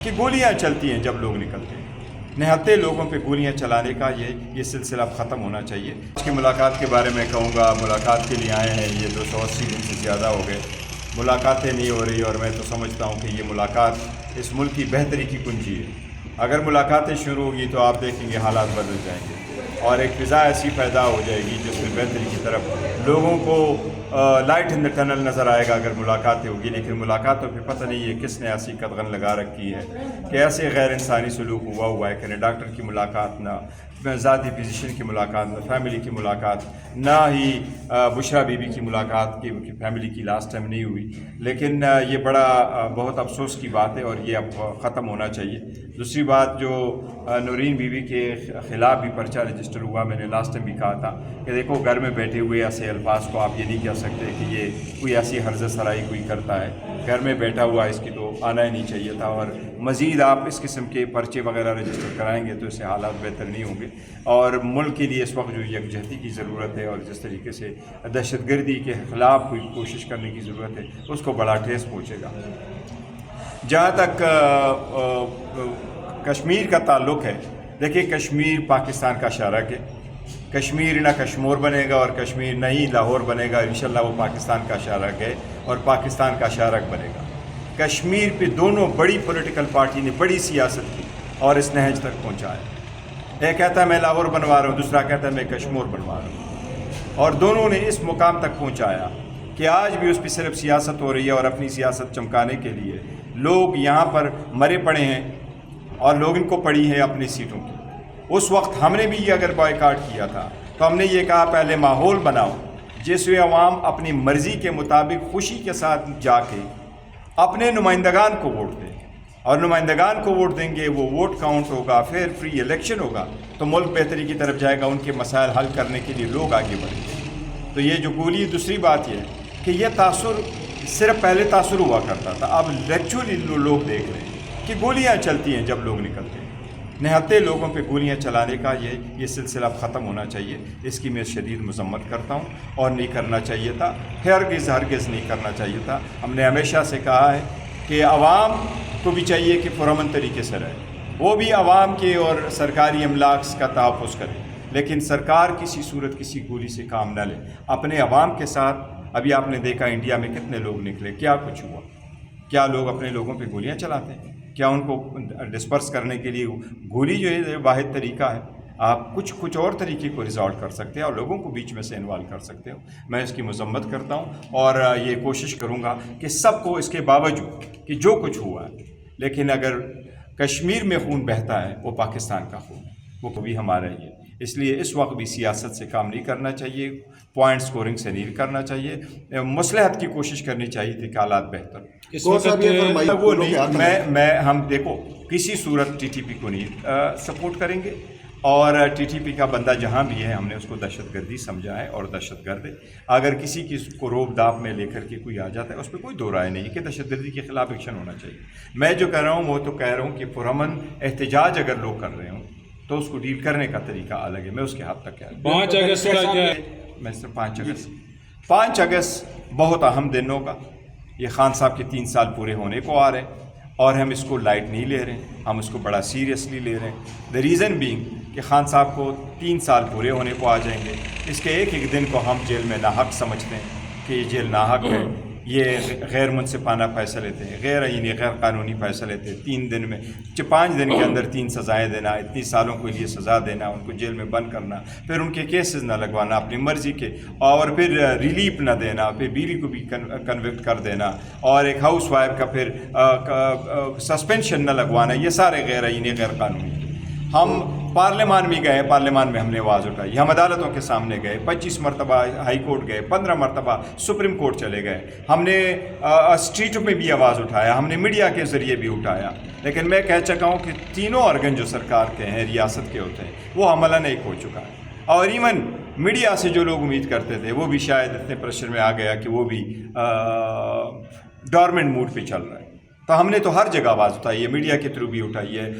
کہ گولیاں چلتی ہیں جب لوگ نکلتے ہیں، نہتے لوگوں پہ گولیاں چلانے کا یہ سلسلہ اب ختم ہونا چاہیے۔ آج کی ملاقات کے بارے میں کہوں گا، ملاقات کے لیے آئے ہیں، یہ 280 دن سے زیادہ ہو گئے، ملاقاتیں نہیں ہو رہی، اور میں تو سمجھتا ہوں کہ یہ ملاقات اس ملک کی بہتری کی کنجی ہے۔ اگر ملاقاتیں شروع ہوگی تو آپ دیکھیں گے حالات بدل جائیں گے اور ایک فضا ایسی پیدا ہو جائے گی جس میں بہتری کی طرف لوگوں کو لائٹ ان دا ٹنل نظر آئے گا اگر ملاقاتیں ہوگی۔ لیکن ملاقاتوں پہ پتہ نہیں ہے کس نے ایسی قدغن لگا رکھی ہے کہ ایسے غیر انسانی سلوک ہوا ہے کہ نہ ڈاکٹر کی ملاقات، نہ ذاتی فزیشین کی ملاقات، نہ فیملی کی ملاقات، نہ ہی بشرا بی بی کی ملاقات کی فیملی کی لاسٹ ٹائم نہیں ہوئی۔ لیکن یہ بہت افسوس کی بات ہے اور یہ اب ختم ہونا چاہیے۔ دوسری بات، جو نورین بی بی کے خلاف بھی پرچہ رجسٹر ہوا، میں نے لاسٹ ٹائم بھی کہا تھا کہ دیکھو گھر میں بیٹھے ہوئے ایسے الفاظ کو آپ یہ نہیں کہہ سکتے کہ یہ کوئی ایسی حرزہ سرائی کوئی کرتا ہے، گھر میں بیٹھا ہوا اس کی تو آنا ہی نہیں چاہیے تھا۔ اور مزید آپ اس قسم کے پرچے وغیرہ رجسٹر کرائیں گے تو اس سے حالات بہتر نہیں ہوں گے، اور ملک کے لیے اس وقت جو یکجہتی کی ضرورت ہے اور جس طریقے سے دہشت گردی کے خلاف کوئی کوشش کرنے کی ضرورت ہے اس کو بڑا ٹھیس پہنچے گا۔ جہاں تک کشمیر کا تعلق ہے، دیکھیں کشمیر پاکستان کا شارک ہے، کشمیر نہ کشمور بنے گا اور کشمیر نہ ہی لاہور بنے گا، انشاءاللہ وہ پاکستان کا شارک ہے اور پاکستان کا شارک بنے گا۔ کشمیر پہ دونوں بڑی پولیٹیکل پارٹی نے بڑی سیاست کی اور اس نہج تک پہنچایا۔ ایک کہتا ہے میں لاہور بنوا رہا ہوں، دوسرا کہتا ہے میں کشمور بنوا رہا ہوں، اور دونوں نے اس مقام تک پہنچایا کہ آج بھی اس پہ صرف سیاست ہو رہی ہے اور اپنی سیاست چمکانے کے لیے لوگ یہاں پر مرے پڑے ہیں اور لوگ ان کو پڑی ہے اپنی سیٹوں کی۔ اس وقت ہم نے بھی یہ اگر بائیکاٹ کیا تھا تو ہم نے یہ کہا پہلے ماحول بناؤ جس میں عوام اپنی مرضی کے مطابق خوشی کے ساتھ جا کے اپنے نمائندگان کو ووٹ دیں، اور نمائندگان کو ووٹ دیں گے، وہ ووٹ کاؤنٹ ہوگا، پھر فری الیکشن ہوگا تو ملک بہتری کی طرف جائے گا، ان کے مسائل حل کرنے کے لیے لوگ آگے بڑھیں گے۔ تو یہ جو گولی، دوسری بات یہ ہے کہ یہ تاثر صرف پہلے تاثر ہوا کرتا تھا، اب ایکچولی لوگ دیکھ رہے ہیں کہ گولیاں چلتی ہیں جب لوگ نکلتے ہیں، نہتے لوگوں پہ گولیاں چلانے کا یہ سلسلہ اب ختم ہونا چاہیے۔ اس کی میں شدید مذمت کرتا ہوں اور نہیں کرنا چاہیے تھا، ہرگز نہیں کرنا چاہیے تھا۔ ہم نے ہمیشہ سے کہا ہے کہ عوام کو بھی چاہیے کہ پرامن طریقے سے رہے، وہ بھی عوام کے اور سرکاری املاک کا تحفظ کرے، لیکن سرکار کسی صورت کسی گولی سے کام نہ لے اپنے عوام کے ساتھ۔ ابھی آپ نے دیکھا انڈیا میں کتنے لوگ نکلے، کیا کچھ ہوا؟ کیا لوگ اپنے لوگوں پہ گولیاں چلاتے ہیں؟ کیا ان کو ڈسپرس کرنے کے لیے گولی جو ہے واحد طریقہ ہے؟ آپ کچھ اور طریقے کو ریزالٹ کر سکتے ہیں اور لوگوں کو بیچ میں سے انوالو کر سکتے ہو۔ میں اس کی مذمت کرتا ہوں اور یہ کوشش کروں گا کہ سب کو اس کے باوجود کہ جو کچھ ہوا ہے، لیکن اگر کشمیر میں خون بہتا ہے وہ پاکستان کا خون ہے، وہ کبھی ہمارا ہی ہے۔ اس لیے اس وقت بھی سیاست سے کام نہیں کرنا چاہیے، پوائنٹ سکورنگ سے نہیں کرنا چاہیے، مصلحت کی کوشش کرنی چاہیے تھی کہ حالات بہتر وہ نہیں۔ ہم دیکھو کسی صورت ٹی ٹی پی کو نہیں سپورٹ کریں گے، اور ٹی ٹی پی کا بندہ جہاں بھی ہے ہم نے اس کو دہشت گردی سمجھا ہے اور دہشت گرد ہے۔ اگر کسی کی کو روب داب میں لے کر کے کوئی آ جاتا ہے اس پہ کوئی دو رائے نہیں کہ دہشت گردی کے خلاف ایکشن ہونا چاہیے۔ میں جو کہہ رہا ہوں وہ تو کہہ رہا ہوں کہ پرامن احتجاج اگر لوگ کر رہے ہوں تو اس کو ڈیل کرنے کا طریقہ الگ ہے۔ میں اس کے حد تک کہہ رہا ہوں 5 اگست کا کیا ہے؟ میں صرف 5 اگست بہت اہم دن ہوگا۔ یہ خان صاحب کے 3 سال پورے ہونے کو آ رہے ہیں اور ہم اس کو لائٹ نہیں لے رہے ہیں، ہم اس کو بڑا سیریسلی لے رہے ہیں۔ دا ریزن بینگ کہ خان صاحب کو 3 سال پورے ہونے کو آ جائیں گے، اس کے ایک دن کو ہم جیل میں ناحق سمجھتے ہیں کہ یہ جیل ناحق ہے، یہ غیر منصفانہ فیصلے لیتے ہیں، غیر قانونی فیصلے لیتے ہیں۔ 3 دن میں 5 دن کے اندر 3 سزائیں دینا، اتنی سالوں کے لیے سزا دینا، ان کو جیل میں بند کرنا، پھر ان کے کیسز نہ لگوانا اپنی مرضی کے، اور پھر ریلیف نہ دینا، پھر بیوی کو بھی کنوکٹ کر دینا، اور ایک ہاؤس وائف کا پھر سسپینشن نہ لگوانا، یہ سارے غیر قانونی۔ ہم پارلیمان میں گئے، پارلیمان میں ہم نے آواز اٹھائی، ہم عدالتوں کے سامنے گئے، 25 مرتبہ ہائی کورٹ گئے، 15 مرتبہ سپریم کورٹ چلے گئے، ہم نے اسٹریٹوں میں بھی آواز اٹھایا، ہم نے میڈیا کے ذریعے بھی اٹھایا، لیکن میں کہہ چکا ہوں کہ تینوں آرگن جو سرکار کے ہیں، ریاست کے ہوتے ہیں، وہ عملاً ایک ہو چکا ہے، اور ایون میڈیا سے جو لوگ امید کرتے تھے وہ بھی شاید اتنے پریشر میں آ گیا کہ وہ بھی ڈورمنٹ موڈ پہ چل رہا ہے۔ تو ہم نے تو ہر جگہ آواز اٹھائی ہے, میڈیا کے تھرو بھی اٹھائی ہے,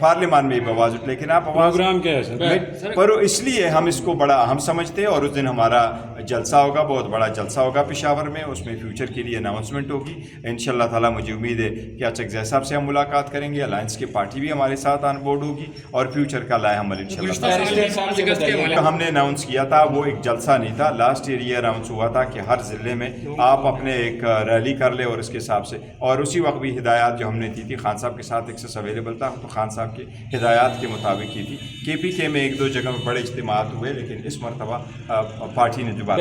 پارلیمان میں بھی آواز اٹھائی, لیکن آپ آواز پروگرام کیا ہے سر؟ پر اس لیے ہم اس کو بڑا اہم سمجھتے ہیں, اور اس دن ہمارا جلسہ ہوگا, بہت بڑا جلسہ ہوگا پشاور میں, اس میں فیوچر کے لیے اناؤنسمنٹ ہوگی انشاءاللہ تعالیٰ. مجھے امید ہے کہ اچھا صاحب سے ہم ملاقات کریں گے, الائنس کی پارٹی بھی ہمارے ساتھ آن بورڈ ہوگی, اور فیوچر کا لائے عمل انشاءاللہ. ہم نے اناؤنس کیا تھا, وہ ایک جلسہ نہیں تھا, لاسٹ ایئر یہ اناؤنس ہوا تھا کہ ہر ضلع میں آپ اپنے ایک ریلی کر لیں, اور اس کے حساب سے, اور اسی وقت بھی ہدایات جو ہم نے دی تھی خان صاحب کے ساتھ ایکسس اویلیبل تھا, تو خان صاحب کے ہدایات کے مطابق کی تھی. کے پی کے میں 1-2 جگہ میں بڑے اجتماعات ہوئے, لیکن اس مرتبہ پارٹی نے دوبارہ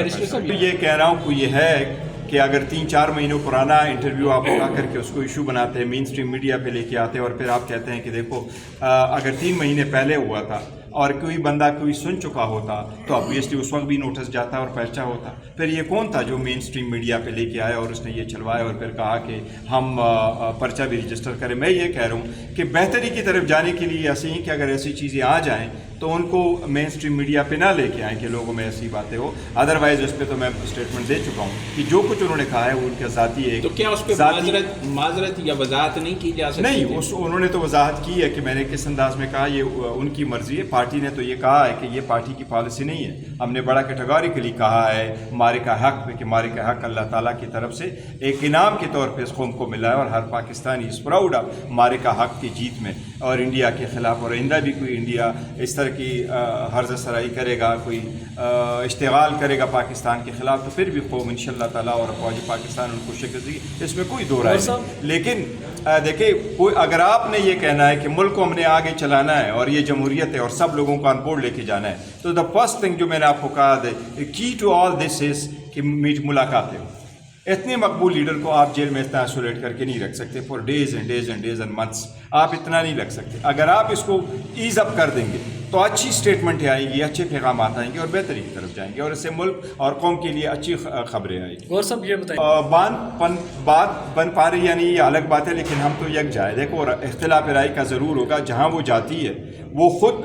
یہ کہہ رہا ہوں کہ یہ ہے کہ اگر 3-4 مہینوں پرانا انٹرویو آپ اٹھا کر کے اس کو ایشو بناتے ہیں, مین اسٹریم میڈیا پہ لے کے آتے ہیں, اور پھر آپ کہتے ہیں کہ دیکھو اگر 3 مہینے پہلے ہوا تھا اور کوئی بندہ کوئی سن چکا ہوتا تو obviously اس وقت بھی نوٹس جاتا اور پرچہ ہوتا. پھر یہ کون تھا جو مین اسٹریم میڈیا پہ لے کے آیا اور اس نے یہ چلوایا اور پھر کہا کہ ہم پرچہ بھی رجسٹر کریں؟ میں یہ کہہ رہا ہوں کہ بہتری کی طرف جانے کے لیے ایسے ہی کہ اگر ایسی چیزیں آ جائیں تو ان کو مین اسٹریم میڈیا پہ نہ لے کے آئیں کہ لوگوں میں ایسی باتیں ہو. ادروائز اس پہ تو میں اسٹیٹمنٹ دے چکا ہوں کہ جو کچھ انہوں نے کہا ہے وہ ان کا ذاتی ہے. تو کیا اس پہ معذرت یا وضاحت نہیں کی جا سکتی؟ نہیں, انہوں نے تو وضاحت کی ہے کہ میں نے کس انداز میں کہا, یہ ان کی مرضی ہے. پارٹی نے تو یہ کہا ہے کہ یہ پارٹی کی پالیسی نہیں ہے. ہم نے بڑا کیٹیگوریکلی کہا ہے مارے کا حق پہ کہ مارے کا حق اللہ تعالیٰ کی طرف سے ایک انعام کے طور پہ اس قوم کو ملا ہے, اور ہر پاکستانی از پراؤڈ آف مارے کا حق کی جیت میں اور انڈیا کے خلاف. اور آئندہ بھی کوئی انڈیا اس طرح کی حرزہ سرائی کرے گا, کوئی اشتغال کرے گا پاکستان کے خلاف, تو پھر بھی قوم انشاءاللہ تعالیٰ اور فوج پاکستان ان کو شکست دے گی, اس میں کوئی دو رائے نہیں. لیکن دیکھیں, کوئی اگر آپ نے یہ کہنا ہے کہ ملک کو ہم نے آگے چلانا ہے اور یہ جمہوریت ہے اور سب لوگوں کو آن بورڈ لے کے جانا ہے, تو دا فرسٹ تھنگ جو میں نے آپ کو کہا تھا کی ٹو آل دس از کہ ملاقاتیں ہوں. اتنے مقبول لیڈر کو آپ جیل میں اتنا آئسولیٹ کر کے نہیں رکھ سکتے for days and days and days and months. آپ اتنا نہیں رکھ سکتے. اگر آپ اس کو ایز اپ کر دیں گے تو اچھی اسٹیٹمنٹ آئیں گی, اچھے پیغامات آئیں گے اور بہتری کی طرف جائیں گے, اور اس سے ملک اور قوم کے لیے اچھی خبریں آئیں گی. اور سب یہ بتائیں, بات بن پا رہی یعنی یہ الگ بات ہے, لیکن ہم تو یک جائے. دیکھو, اختلاف رائے کا ضرور ہوگا, جہاں وہ جاتی ہے وہ خود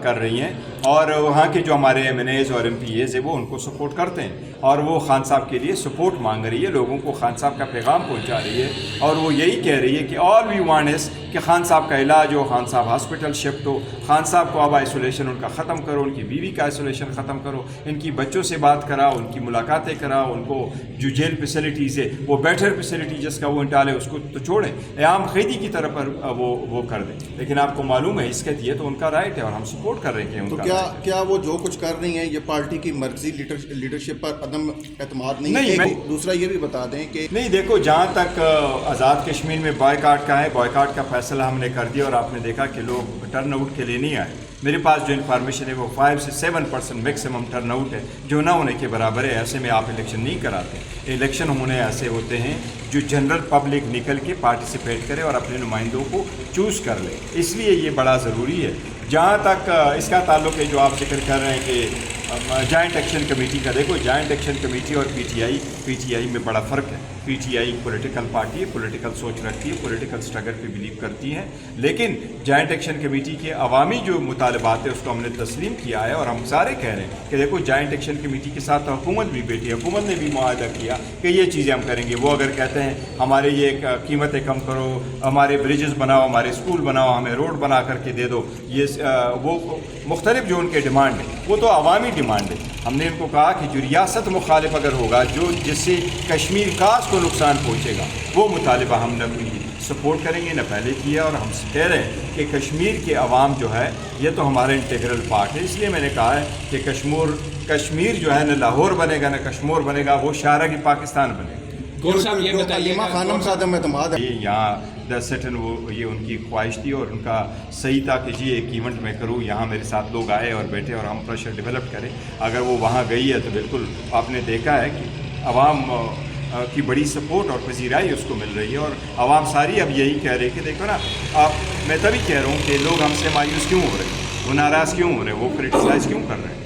کر رہی ہیں, اور وہاں کے جو ہمارے ایم این ایز اور ایم پی ایز ہیں وہ ان کو سپورٹ کرتے ہیں, اور وہ خان صاحب کے لیے سپورٹ مانگ رہی ہے, لوگوں کو خان صاحب کا پیغام پہنچا رہی ہے, اور وہ یہی کہہ رہی ہے کہ آل وی وانٹ از کہ خان صاحب کا علاج ہو, خان صاحب ہاسپٹل شفٹ ہو, خان صاحب کو اب آئسولیشن ان کا ختم کرو, ان کی بیوی کا آئسولیشن ختم کرو, ان کی بچوں سے بات کراؤ, ان کی ملاقاتیں کراؤ, ان کو جو جیل فیسلٹیز ہے وہ بیٹر فیسلٹی جس کا وہ انٹالے اس کو تو چھوڑیں, عام قیدی کی طرف پر وہ کر دیں. لیکن آپ کو معلوم ہے اس کے لیے تو ان کا رائٹ ہے, اور ہم سپورٹ کر رہے ہیں. تو کیا وہ جو کچھ کر رہی ہیں یہ پارٹی کی مرضی لیڈرشپ پر عدم اعتماد نہیں ہے؟ دوسرا یہ بھی بتا دیں کہ نہیں, دیکھو, جہاں تک آزاد کشمیر میں بائیکاٹ کا ہے, بائیکاٹ کا فیصلہ ہم نے کر دیا, اور آپ نے دیکھا کہ لوگ ٹرن آؤٹ کے لیے نہیں آئے. میرے پاس جو انفارمیشن ہے وہ 5 سے 7% میکسیمم ٹرن آؤٹ ہے, جو نہ ہونے کے برابر ہے. ایسے میں آپ الیکشن نہیں کراتے. الیکشن ہونے ایسے ہوتے ہیں جو جنرل پبلک نکل کے پارٹیسپیٹ کرے اور اپنے نمائندوں کو چوز کر لے, اس لیے یہ بڑا ضروری ہے. جہاں تک اس کا تعلق ہے جو آپ ذکر کر رہے ہیں کہ جوائنٹ ایکشن کمیٹی کا, دیکھو, جوائنٹ ایکشن کمیٹی اور پی ٹی آئی میں بڑا فرق ہے. P T I political party ہے, پولیٹیکل سوچ رکھتی ہے, پولیٹیکل اسٹرگل پہ بلیو کرتی ہیں, لیکن جوائنٹ ایکشن کمیٹی کے عوامی جو مطالبات ہیں اس کو ہم نے تسلیم کیا ہے, اور ہم سارے کہہ رہے ہیں کہ دیکھو, جوائنٹ ایکشن کمیٹی کے ساتھ حکومت بھی بیٹھی, حکومت نے بھی معاہدہ کیا کہ یہ چیزیں ہم کریں گے. وہ اگر کہتے ہیں ہمارے یہ قیمتیں کم کرو, ہمارے بریجز بناؤ, ہمارے اسکول بناؤ, ہمیں روڈ بنا کر کے دے دو, یہ وہ مختلف جو ان کے ڈیمانڈ ہیں وہ تو عوامی ڈیمانڈ ہے. ہم نے ان کو کہا کہ جو ریاست مخالف اگر ہوگا, جس سے کشمیر خاص کو نقصان پہنچے گا, وہ مطالبہ ہم نہ سپورٹ کریں گے, نہ پہلے کیا. اور ہم کہہ رہے ہیں کہ کشمیر کے عوام جو ہے یہ تو ہمارا انٹیگرل پارٹ ہے. اس لیے میں نے کہا ہے کہ کشمیر جو ہے نہ لاہور بنے گا نہ کشمور بنے گا, وہ شارقی پاکستان بنے گا. یہ بتائیے خانم صاحب میں اعتماد ہے یہاں سٹن وہ یہ ان کی خواہش تھی, اور ان کا صحیح تھا کہ جی ایک ایونٹ میں کروں, یہاں میرے ساتھ لوگ آئے اور بیٹھے اور ہم پریشر ڈیولپ کریں. اگر وہ وہاں گئی ہے تو بالکل آپ نے دیکھا ہے کہ عوام کی بڑی سپورٹ اور پذیرائی اس کو مل رہی ہے, اور عوام ساری اب یہی کہہ رہے کہ دیکھو نا, میں تبھی کہہ رہا ہوں کہ لوگ ہم سے مایوس کیوں ہو رہے ہیں, وہ ناراض کیوں ہو رہے ہیں, وہ کرٹیسائز کیوں کر رہے ہیں.